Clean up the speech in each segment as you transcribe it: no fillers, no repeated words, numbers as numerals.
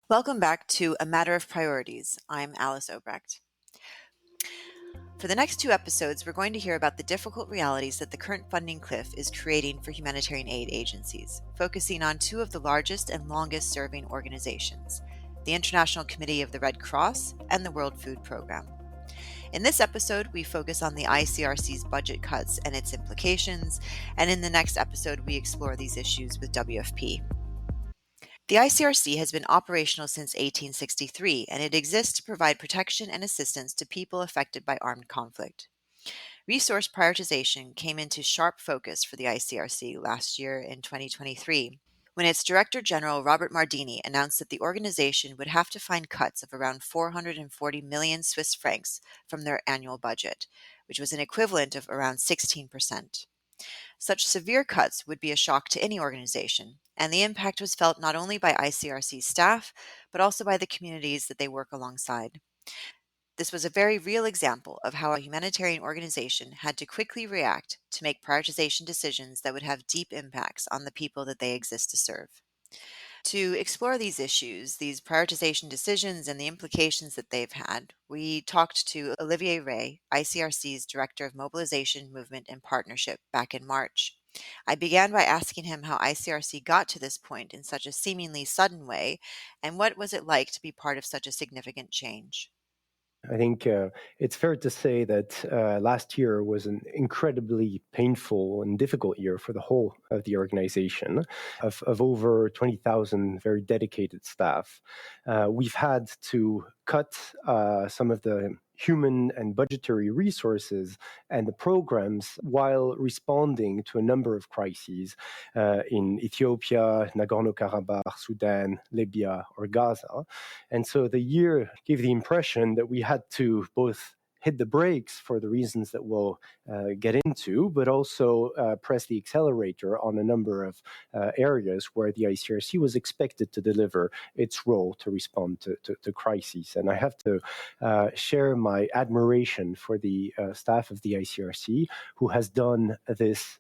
Welcome back to A Matter of Priorities. I'm Alice Obrecht. For the next two episodes, we're going to hear about the difficult realities that the current funding cliff is creating for humanitarian aid agencies, focusing on two of the largest and longest-serving organizations, the International Committee of the Red Cross and the World Food Programme. In this episode, we focus on the ICRC's budget cuts and its implications, and in the next episode, we explore these issues with WFP. The ICRC has been operational since 1863, and it exists to provide protection and assistance to people affected by armed conflict. Resource prioritization came into sharp focus for the ICRC last year in 2023, when its Director General Robert Mardini announced that the organization would have to find cuts of around 440 million Swiss francs from their annual budget, which was an equivalent of around 16%. Such severe cuts would be a shock to any organization, and the impact was felt not only by ICRC staff, but also by the communities that they work alongside. This was a very real example of how a humanitarian organization had to quickly react to make prioritization decisions that would have deep impacts on the people that they exist to serve. To explore these issues, these prioritization decisions, and the implications that they've had, we talked to Olivier Ray, ICRC's Director of Mobilisation, Movement, and Partnership, back in March. I began by asking him how ICRC got to this point in such a seemingly sudden way, and what was it like to be part of such a significant change. I think it's fair to say that last year was an incredibly painful and difficult year for the whole of the organization, of over 20,000 very dedicated staff. We've had to cut some of the human and budgetary resources and the programs while responding to a number of crises in Ethiopia, Nagorno-Karabakh, Sudan, Libya, or Gaza. And so the year gave the impression that we had to both hit the brakes for the reasons that we'll get into, but also press the accelerator on a number of areas where the ICRC was expected to deliver its role to respond to crises. And I have to share my admiration for the staff of the ICRC, who has done this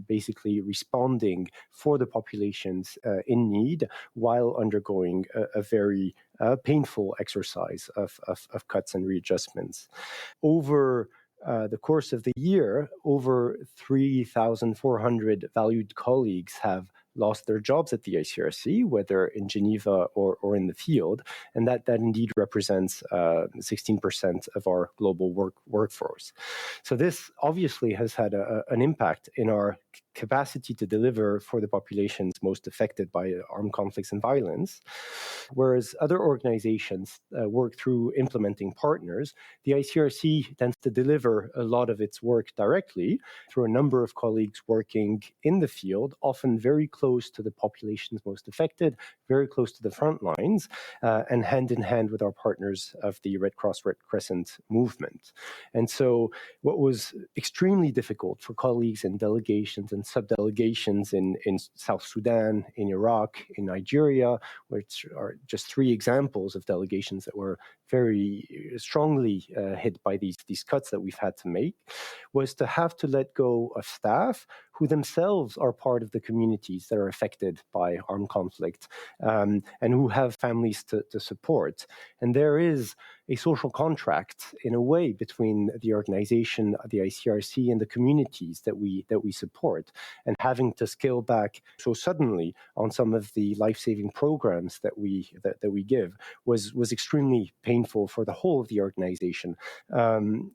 basically responding for the populations in need while undergoing a very painful exercise of cuts and readjustments. Over the course of the year, over 3,400 valued colleagues have lost their jobs at the ICRC, whether in Geneva or in the field, and that indeed represents 16% of our global workforce. So this obviously has had an impact in our capacity to deliver for the populations most affected by armed conflicts and violence. Whereas other organizations work through implementing partners, the ICRC tends to deliver a lot of its work directly through a number of colleagues working in the field, often very close to the populations most affected, very close to the front lines, and hand in hand with our partners of the Red Cross, Red Crescent movement. And so what was extremely difficult for colleagues and delegations and sub-delegations in South Sudan, in Iraq, in Nigeria, which are just three examples of delegations that were very strongly hit by these cuts that we've had to make, was to have to let go of staff who themselves are part of the communities that are affected by armed conflict and who have families to support. And there is a social contract, in a way, between the organization, the ICRC, and the communities that we support. And having to scale back so suddenly on some of the life-saving programs that we give was extremely painful for the whole of the organization.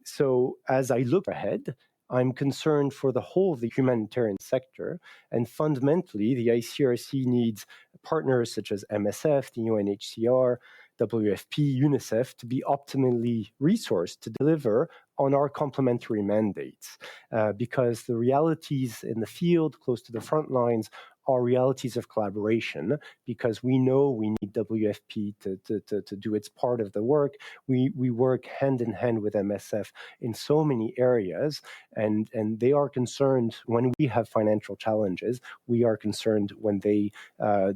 So as I look ahead, I'm concerned for the whole of the humanitarian sector, and fundamentally, the ICRC needs partners such as MSF, the UNHCR, WFP, UNICEF to be optimally resourced to deliver on our complementary mandates, because the realities in the field, close to the front lines, are realities of collaboration, because we know we need WFP to do its part of the work. We work hand in hand with MSF in so many areas, and they are concerned when we have financial challenges. We are concerned when they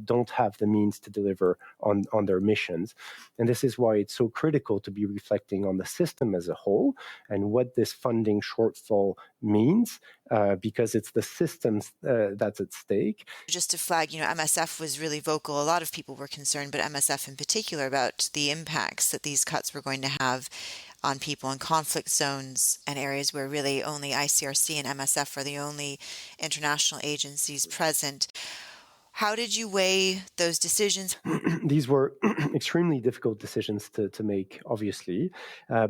don't have the means to deliver on their missions. And this is why it's so critical to be reflecting on the system as a whole and what this funding shortfall means, because it's the systems that's at stake. Just to flag, MSF was really vocal. A lot of people were concerned, but MSF in particular, about the impacts that these cuts were going to have on people in conflict zones and areas where really only ICRC and MSF are the only international agencies present. How did you weigh those decisions? These were extremely difficult decisions to make, obviously,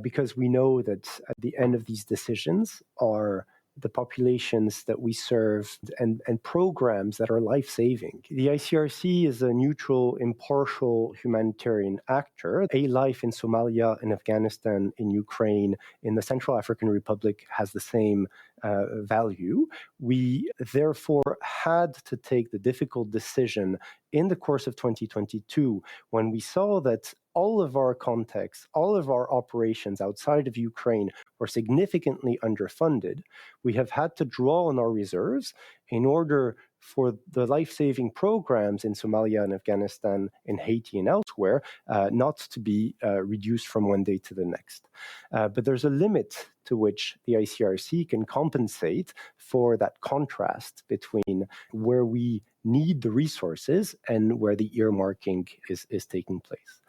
because we know that at the end of these decisions are the populations that we serve and programs that are life-saving. The ICRC is a neutral, impartial humanitarian actor. A life in Somalia, in Afghanistan, in Ukraine, in the Central African Republic has the same value. We therefore had to take the difficult decision in the course of 2022 when we saw that all of our contexts, all of our operations outside of Ukraine were significantly underfunded. We have had to draw on our reserves in order for the life-saving programs in Somalia and Afghanistan, in Haiti and elsewhere, not to be reduced from one day to the next. But there's a limit to which the ICRC can compensate for that contrast between where we need the resources and where the earmarking is taking place.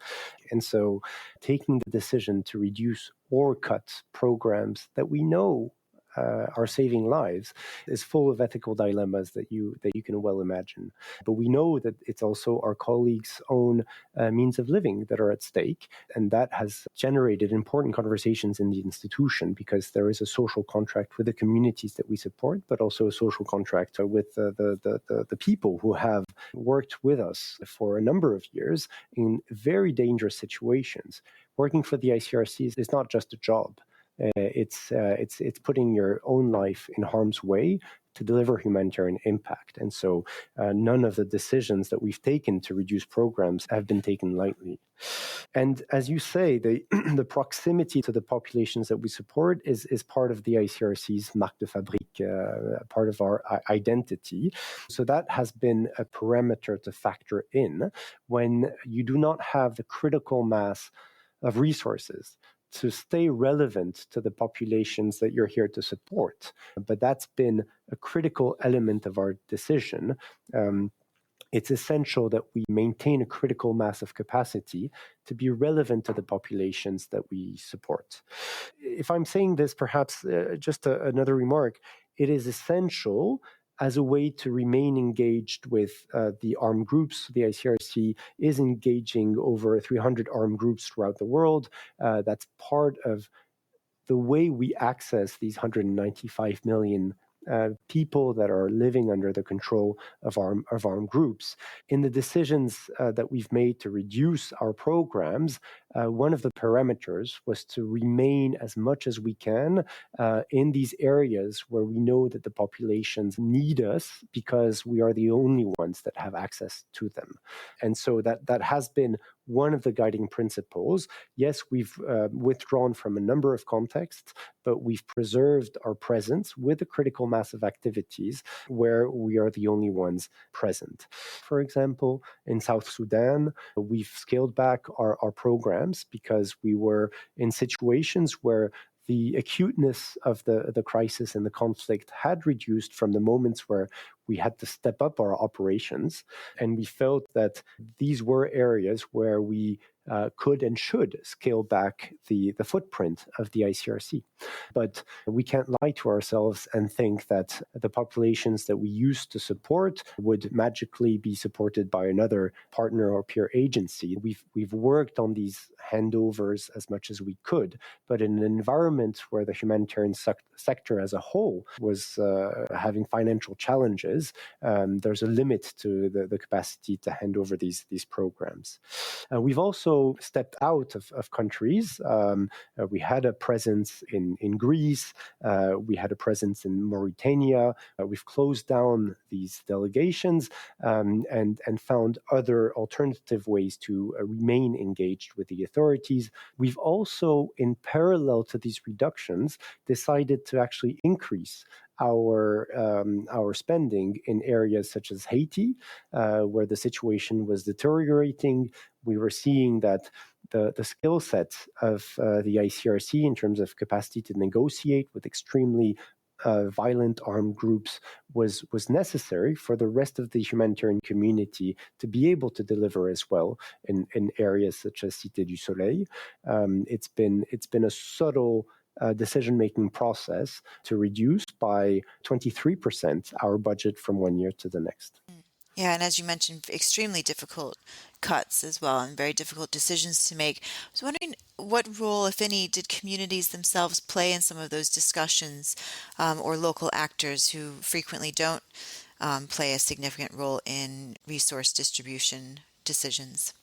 And so taking the decision to reduce or cut programs that we know are saving lives is full of ethical dilemmas that you can well imagine. But we know that it's also our colleagues' own means of living that are at stake, and that has generated important conversations in the institution because there is a social contract with the communities that we support, but also a social contract with the people who have worked with us for a number of years in very dangerous situations. Working for the ICRC is not just a job. It's putting your own life in harm's way to deliver humanitarian impact. And so none of the decisions that we've taken to reduce programs have been taken lightly. And as you say, the proximity to the populations that we support is part of the ICRC's marque de fabrique, part of our identity. So that has been a parameter to factor in when you do not have the critical mass of resources to stay relevant to the populations that you're here to support. But that's been a critical element of our decision. It's essential that we maintain a critical mass of capacity to be relevant to the populations that we support. If I'm saying this, perhaps just another remark, it is essential as a way to remain engaged with the armed groups. The ICRC is engaging over 300 armed groups throughout the world. That's part of the way we access these 195 million people that are living under the control of armed groups. In the decisions that we've made to reduce our programs, one of the parameters was to remain as much as we can in these areas where we know that the populations need us because we are the only ones that have access to them. And so that has been one of the guiding principles. Yes, we've withdrawn from a number of contexts, but we've preserved our presence with a critical mass of activities where we are the only ones present. For example, in South Sudan, we've scaled back our programs because we were in situations where the acuteness of the crisis and the conflict had reduced from the moments where we had to step up our operations. And we felt that these were areas where we could and should scale back the footprint of the ICRC. But we can't lie to ourselves and think that the populations that we used to support would magically be supported by another partner or peer agency. We've worked on these handovers as much as we could, but in an environment where the humanitarian sector as a whole was having financial challenges, there's a limit to the capacity to hand over these programs. We've also stepped out of countries. We had a presence in Greece. We had a presence in Mauritania. We've closed down these delegations and found other alternative ways to remain engaged with the authorities. We've also, in parallel to these reductions, decided to actually increase our spending in areas such as Haiti, where the situation was deteriorating. We were seeing that the skill set of the ICRC in terms of capacity to negotiate with extremely violent armed groups was necessary for the rest of the humanitarian community to be able to deliver as well in areas such as Cité du Soleil. It's been a subtle decision-making process to reduce by 23% our budget from one year to the next. Yeah, and as you mentioned, extremely difficult cuts as well, and very difficult decisions to make. I was wondering what role, if any, did communities themselves play in some of those discussions, or local actors who frequently don't play a significant role in resource distribution decisions?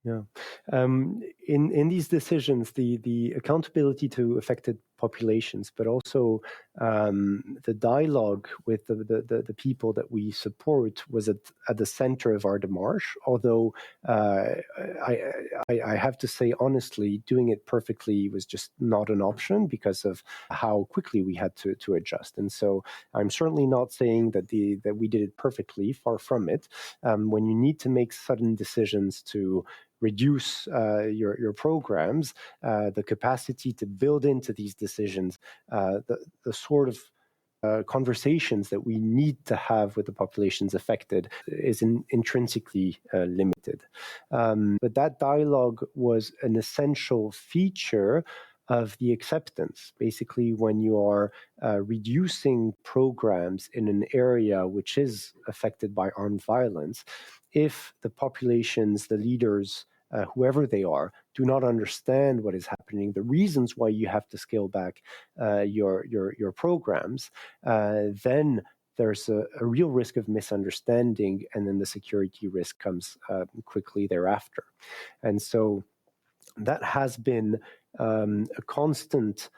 Yeah. In these decisions, the accountability to affected populations, but also the dialogue with the people that we support was at the center of our démarche. Although I have to say honestly, doing it perfectly was just not an option because of how quickly we had to adjust. And so I'm certainly not saying that we did it perfectly. Far from it. When you need to make sudden decisions to reduce your programs, the capacity to build into these decisions the sort of conversations that we need to have with the populations affected is intrinsically limited. But that dialogue was an essential feature of the acceptance. Basically, when you are reducing programs in an area which is affected by armed violence, if the populations, the leaders, whoever they are, do not understand what is happening, the reasons why you have to scale back your programs, then there's a real risk of misunderstanding, and then the security risk comes quickly thereafter. And so that has been a constant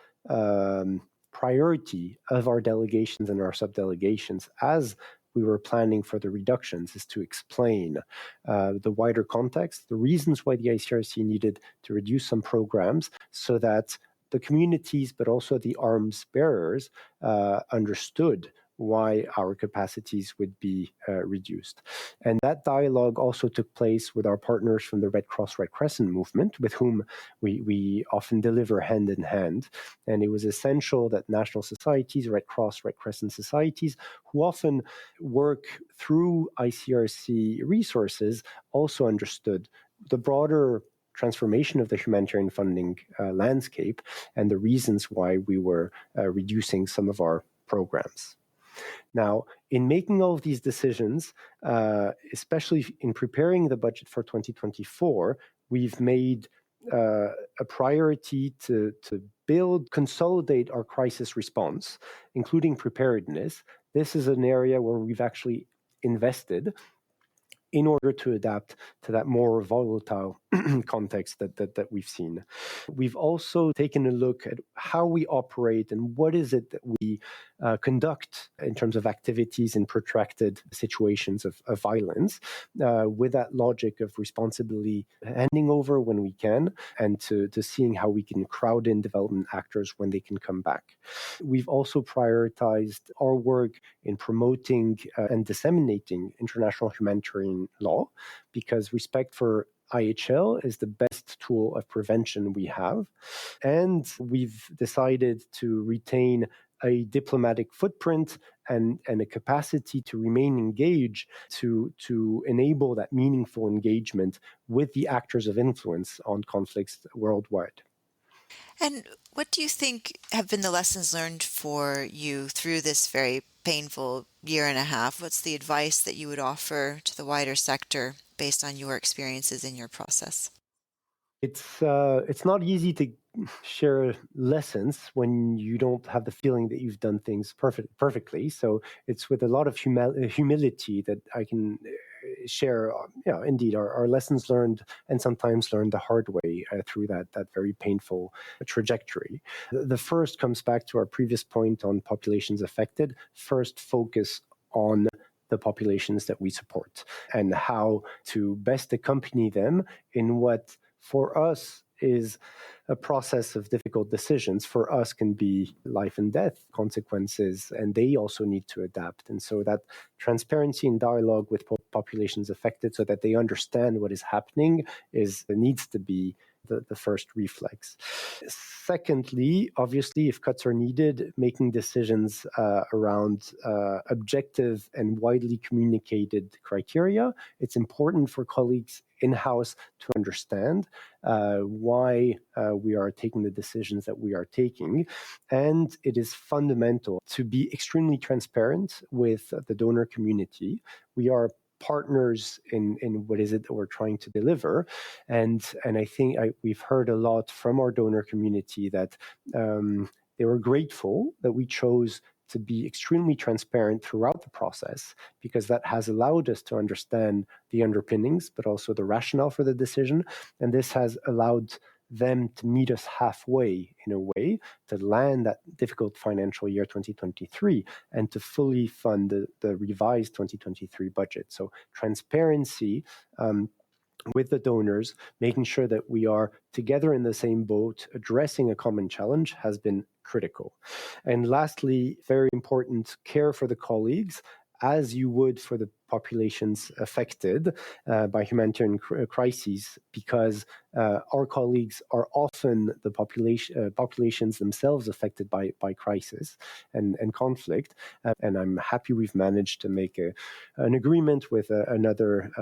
priority of our delegations and our subdelegations as we were planning for the reductions, is to explain the wider context, the reasons why the ICRC needed to reduce some programs so that the communities, but also the arms bearers, understood why our capacities would be reduced. And that dialogue also took place with our partners from the Red Cross, Red Crescent movement, with whom we often deliver hand in hand. And it was essential that national societies, Red Cross, Red Crescent societies, who often work through ICRC resources, also understood the broader transformation of the humanitarian funding landscape and the reasons why we were reducing some of our programs. Now, in making all of these decisions, especially in preparing the budget for 2024, we've made a priority to consolidate our crisis response, including preparedness. This is an area where we've actually invested in order to adapt to that more volatile context that we've seen. We've also taken a look at how we operate and what is it that we conduct in terms of activities in protracted situations of violence, with that logic of responsibility handing over when we can, and to seeing how we can crowd in development actors when they can come back. We've also prioritized our work in promoting and disseminating international humanitarian law, because respect for IHL is the best tool of prevention we have. And we've decided to retain a diplomatic footprint and a capacity to remain engaged to enable that meaningful engagement with the actors of influence on conflicts worldwide. And what do you think have been the lessons learned for you through this very painful year and a half? What's the advice that you would offer to the wider sector based on your experiences in your process? It's not easy to share lessons when you don't have the feeling that you've done things perfectly. So it's with a lot of humility that I can share, indeed, our lessons learned, and sometimes learned the hard way through that very painful trajectory. The first comes back to our previous point on populations affected. First, focus on the populations that we support and how to best accompany them in what, for us, is a process of difficult decisions. For us can be life and death consequences, and they also need to adapt. And so that transparency and dialogue with populations affected so that they understand what is happening needs to be the first reflex. Secondly, obviously, if cuts are needed, making decisions around objective and widely communicated criteria. It's important for colleagues in-house to understand why we are taking the decisions that we are taking. And it is fundamental to be extremely transparent with the donor community. We are partners in what is it that we're trying to deliver. And I think we've heard a lot from our donor community that they were grateful that we chose to be extremely transparent throughout the process, because that has allowed us to understand the underpinnings, but also the rationale for the decision. And this has allowed them to meet us halfway, in a way, to land that difficult financial year 2023 and to fully fund the revised 2023 budget. So transparency with the donors, making sure that we are together in the same boat, addressing a common challenge, has been critical. And lastly, very important, care for the colleagues, as you would for the populations affected by humanitarian crises, because our colleagues are often the populations themselves affected by crisis and conflict. And I'm happy we've managed to make an agreement with another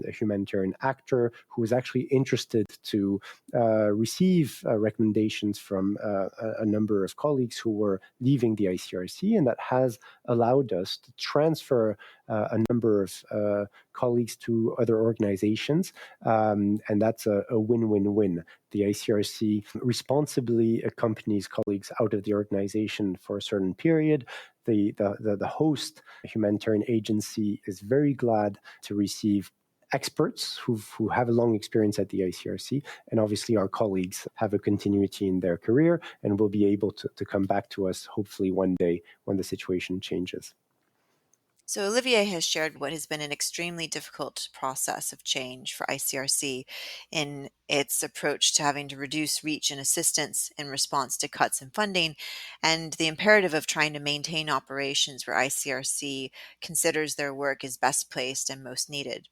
humanitarian actor who is actually interested to receive recommendations from a number of colleagues who were leaving the ICRC, and that has allowed us to transfer a number of colleagues to other organizations, and that's a win-win-win. The ICRC responsibly accompanies colleagues out of the organization for a certain period. The host humanitarian agency is very glad to receive experts who have a long experience at the ICRC, and obviously our colleagues have a continuity in their career and will be able to come back to us hopefully one day when the situation changes. So Olivier has shared what has been an extremely difficult process of change for ICRC in its approach to having to reduce reach and assistance in response to cuts in funding, and the imperative of trying to maintain operations where ICRC considers their work is best placed and most needed.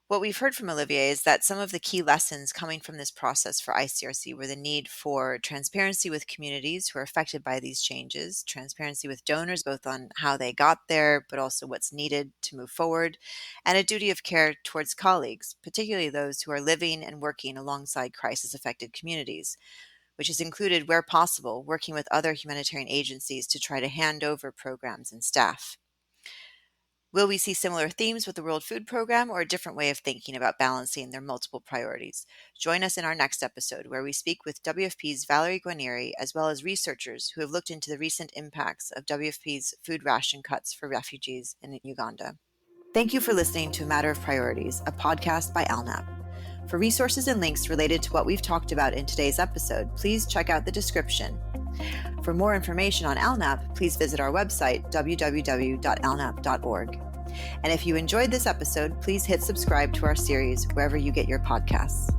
What we've heard from Olivier is that some of the key lessons coming from this process for ICRC were the need for transparency with communities who are affected by these changes, transparency with donors, both on how they got there, but also what's needed to move forward, and a duty of care towards colleagues, particularly those who are living and working alongside crisis-affected communities, which has included, where possible, working with other humanitarian agencies to try to hand over programs and staff. Will we see similar themes with the World Food Programme, or a different way of thinking about balancing their multiple priorities? Join us in our next episode, where we speak with WFP's Valerie Guarnieri, as well as researchers who have looked into the recent impacts of WFP's food ration cuts for refugees in Uganda. Thank you for listening to A Matter of Priorities, a podcast by ALNAP. For resources and links related to what we've talked about in today's episode, please check out the description. For more information on ALNAP, please visit our website, www.alnap.org. And if you enjoyed this episode, please hit subscribe to our series wherever you get your podcasts.